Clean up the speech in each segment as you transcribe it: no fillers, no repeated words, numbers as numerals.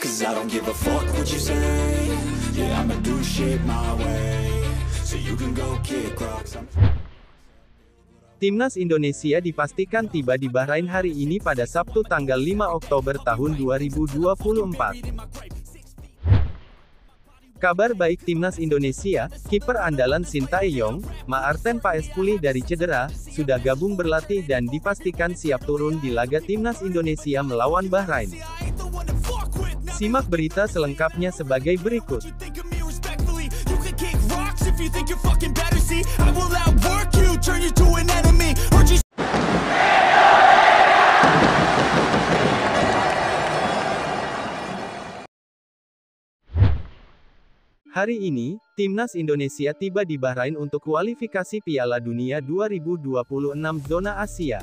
'cause I don't give a fuck what you say. Yeah, I'ma do shit my way, so you can go kick rocks. Timnas Indonesia dipastikan tiba di Bahrain hari ini pada Sabtu tanggal 5 Oktober tahun 2024. Kabar baik Timnas Indonesia, kiper andalan Sintayong, Maarten Paes pulih dari cedera, sudah gabung berlatih dan dipastikan siap turun di laga Timnas Indonesia melawan Bahrain. Simak berita selengkapnya sebagai berikut. Hari ini, Timnas Indonesia tiba di Bahrain untuk kualifikasi Piala Dunia 2026 zona Asia.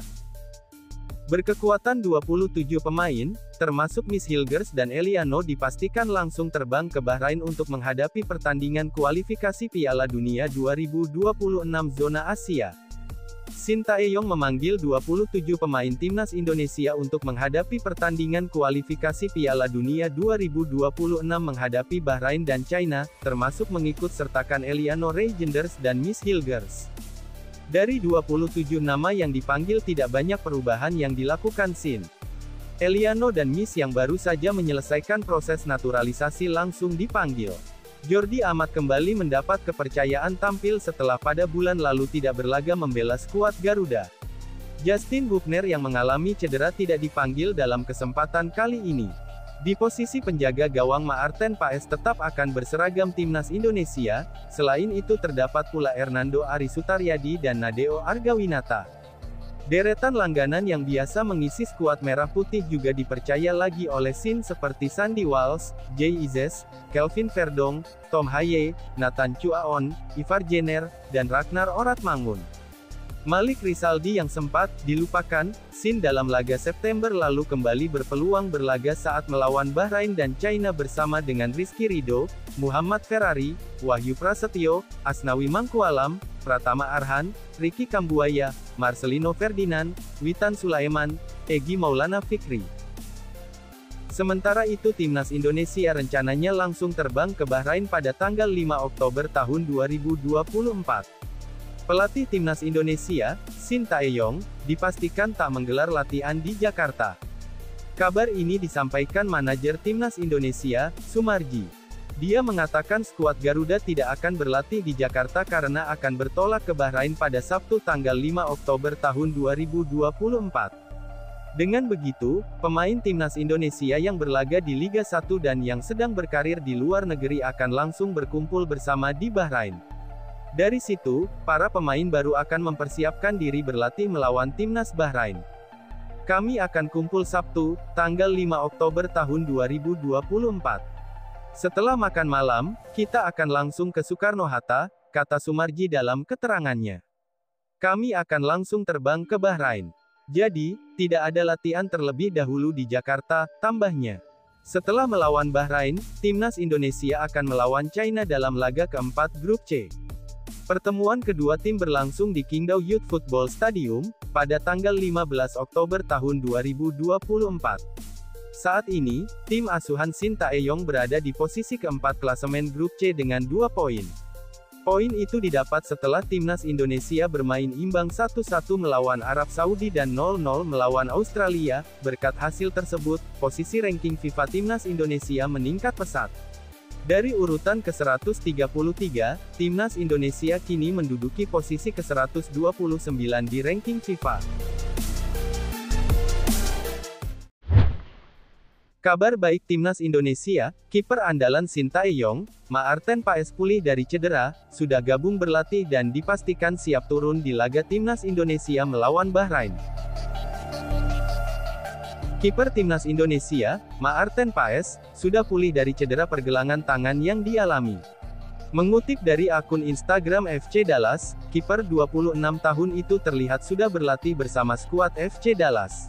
Berkekuatan 27 pemain, termasuk Miss Hilgers dan Eliano dipastikan langsung terbang ke Bahrain untuk menghadapi pertandingan kualifikasi Piala Dunia 2026 zona Asia. Sintayong memanggil 27 pemain Timnas Indonesia untuk menghadapi pertandingan kualifikasi Piala Dunia 2026 menghadapi Bahrain dan China, termasuk mengikut sertakan Eliano Reijenders dan Miss Hilgers. Dari 27 nama yang dipanggil tidak banyak perubahan yang dilakukan Sin. Eliano dan Miss yang baru saja menyelesaikan proses naturalisasi langsung dipanggil. Jordi Amat kembali mendapat kepercayaan tampil setelah pada bulan lalu tidak berlaga membela skuad Garuda. Justin Buchner yang mengalami cedera tidak dipanggil dalam kesempatan kali ini. Di posisi penjaga gawang Maarten Paes tetap akan berseragam Timnas Indonesia, selain itu terdapat pula Hernando Ari Sutaryadi dan Nadeo Argawinata. Deretan langganan yang biasa mengisi skuad merah putih juga dipercaya lagi oleh Sin seperti Sandy Walsh, Jay Izes, Kelvin Verdong, Tom Haye, Nathan Chuaon, Ivar Jenner, dan Ragnar Oratmangun. Malik Rizaldi yang sempat dilupakan, Sin dalam laga September lalu kembali berpeluang berlaga saat melawan Bahrain dan China bersama dengan Rizky Ridho, Muhammad Ferrari, Wahyu Prasetyo, Asnawi Mangkualam, Pratama Arhan, Ricky Kambuaya, Marcelino Ferdinand, Witan Sulaiman, Egy Maulana Fikri. Sementara itu Timnas Indonesia rencananya langsung terbang ke Bahrain pada tanggal 5 Oktober tahun 2024. Pelatih Timnas Indonesia, Sintayong, dipastikan tak menggelar latihan di Jakarta. Kabar ini disampaikan manajer Timnas Indonesia, Sumarji. Dia mengatakan skuad Garuda tidak akan berlatih di Jakarta karena akan bertolak ke Bahrain pada Sabtu tanggal 5 Oktober tahun 2024. Dengan begitu, pemain Timnas Indonesia yang berlaga di Liga 1 dan yang sedang berkarir di luar negeri akan langsung berkumpul bersama di Bahrain. Dari situ, para pemain baru akan mempersiapkan diri berlatih melawan Timnas Bahrain. Kami akan kumpul Sabtu, tanggal 5 Oktober tahun 2024. Setelah makan malam, kita akan langsung ke Soekarno-Hatta, kata Sumarji dalam keterangannya. Kami akan langsung terbang ke Bahrain. Jadi, tidak ada latihan terlebih dahulu di Jakarta, tambahnya. Setelah melawan Bahrain, Timnas Indonesia akan melawan China dalam laga keempat Grup C. Pertemuan kedua tim berlangsung di Qingdao Youth Football Stadium, pada tanggal 15 Oktober tahun 2024. Saat ini, tim asuhan Sintayong berada di posisi keempat klasemen Grup C dengan 2 poin. Poin itu didapat setelah Timnas Indonesia bermain imbang 1-1 melawan Arab Saudi dan 0-0 melawan Australia. Berkat hasil tersebut, posisi ranking FIFA Timnas Indonesia meningkat pesat. Dari urutan ke-133, Timnas Indonesia kini menduduki posisi ke-129 di ranking FIFA. Kabar baik Timnas Indonesia, kiper andalan Sintayong, Maarten Paes pulih dari cedera, sudah gabung berlatih dan dipastikan siap turun di laga Timnas Indonesia melawan Bahrain. Kiper Timnas Indonesia, Maarten Paes, sudah pulih dari cedera pergelangan tangan yang dialami. Mengutip dari akun Instagram FC Dallas, kiper 26 tahun itu terlihat sudah berlatih bersama skuad FC Dallas.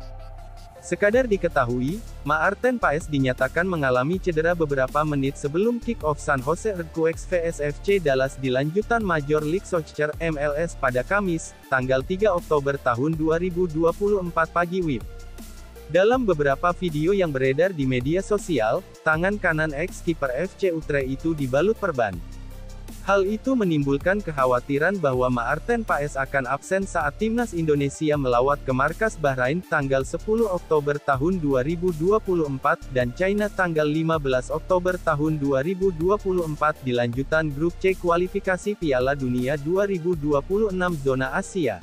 Sekadar diketahui, Maarten Paes dinyatakan mengalami cedera beberapa menit sebelum kick-off San Jose Earthquakes vs FC Dallas di lanjutan Major League Soccer (MLS) pada Kamis, tanggal 3 Oktober tahun 2024 pagi WIB. Dalam beberapa video yang beredar di media sosial, tangan kanan ex-kiper FC Utrecht itu dibalut perban. Hal itu menimbulkan kekhawatiran bahwa Maarten Paes akan absen saat timnas Indonesia melawat ke markas Bahrain tanggal 10 Oktober tahun 2024 dan China tanggal 15 Oktober tahun 2024 di lanjutan grup C kualifikasi Piala Dunia 2026 zona Asia.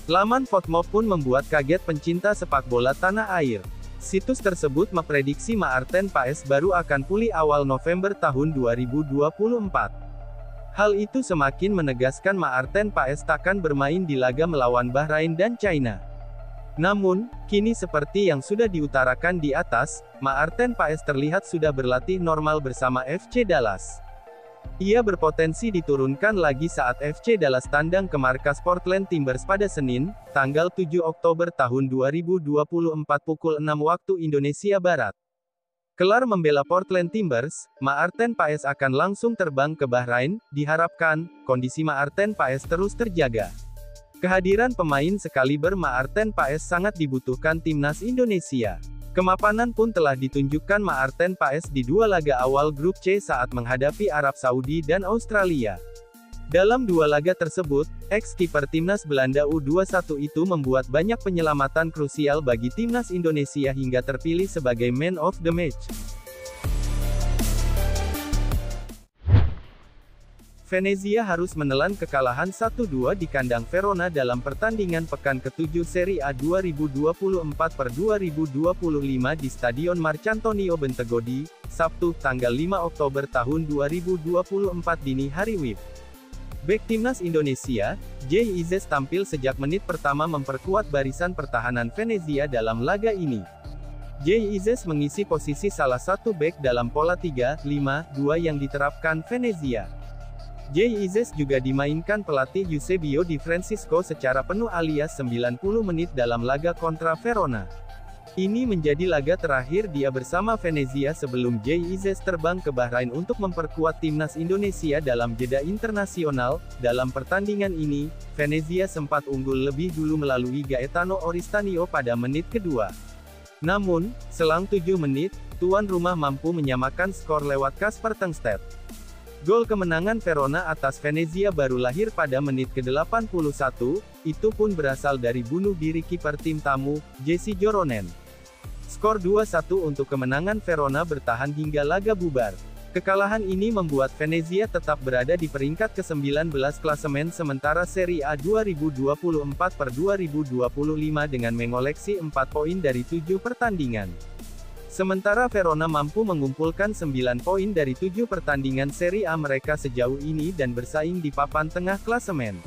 Laman Fotmo pun membuat kaget pencinta sepak bola tanah air. Situs tersebut memprediksi Maarten Paes baru akan pulih awal November tahun 2024. Hal itu semakin menegaskan Maarten Paes takkan bermain di laga melawan Bahrain dan China. Namun, kini seperti yang sudah diutarakan di atas, Maarten Paes terlihat sudah berlatih normal bersama FC Dallas. Ia berpotensi diturunkan lagi saat FC Dallas tandang ke markas Portland Timbers pada Senin, tanggal 7 Oktober tahun 2024 pukul 6 waktu Indonesia Barat. Kelar membela Portland Timbers, Maarten Paes akan langsung terbang ke Bahrain. Diharapkan, kondisi Maarten Paes terus terjaga. Kehadiran pemain sekaliber Maarten Paes sangat dibutuhkan timnas Indonesia. Kemapanan pun telah ditunjukkan Maarten Paes di dua laga awal grup C saat menghadapi Arab Saudi dan Australia. Dalam dua laga tersebut, ex-kiper timnas Belanda U21 itu membuat banyak penyelamatan krusial bagi timnas Indonesia hingga terpilih sebagai man of the match. Venezia harus menelan kekalahan 1-2 di kandang Verona dalam pertandingan pekan ke-7 Serie A 2024/2025 di Stadion Marcantonio Bentegodi, Sabtu, tanggal 5 Oktober tahun 2024 dini hari WIB. Bek timnas Indonesia, Jay Izzes tampil sejak menit pertama memperkuat barisan pertahanan Venezia dalam laga ini. Jay Izzes mengisi posisi salah satu bek dalam pola 3-5-2 yang diterapkan Venezia. Jay Izzes juga dimainkan pelatih Eusebio Di Francesco secara penuh alias 90 menit dalam laga kontra Verona. Ini menjadi laga terakhir dia bersama Venezia sebelum Jay Izzes terbang ke Bahrain untuk memperkuat timnas Indonesia dalam jeda internasional. Dalam pertandingan ini, Venezia sempat unggul lebih dulu melalui Gaetano Oristanio pada menit kedua. Namun, selang 7 menit, tuan rumah mampu menyamakan skor lewat Kasper Tengstedt. Gol kemenangan Verona atas Venezia baru lahir pada menit ke-81, itu pun berasal dari bunuh diri kiper tim tamu, Jesse Joronen. Skor 2-1 untuk kemenangan Verona bertahan hingga laga bubar. Kekalahan ini membuat Venezia tetap berada di peringkat ke-19 klasemen sementara Serie A 2024/2025 dengan mengoleksi 4 poin dari 7 pertandingan. Sementara Verona mampu mengumpulkan 9 poin dari 7 pertandingan Serie A mereka sejauh ini dan bersaing di papan tengah klasemen.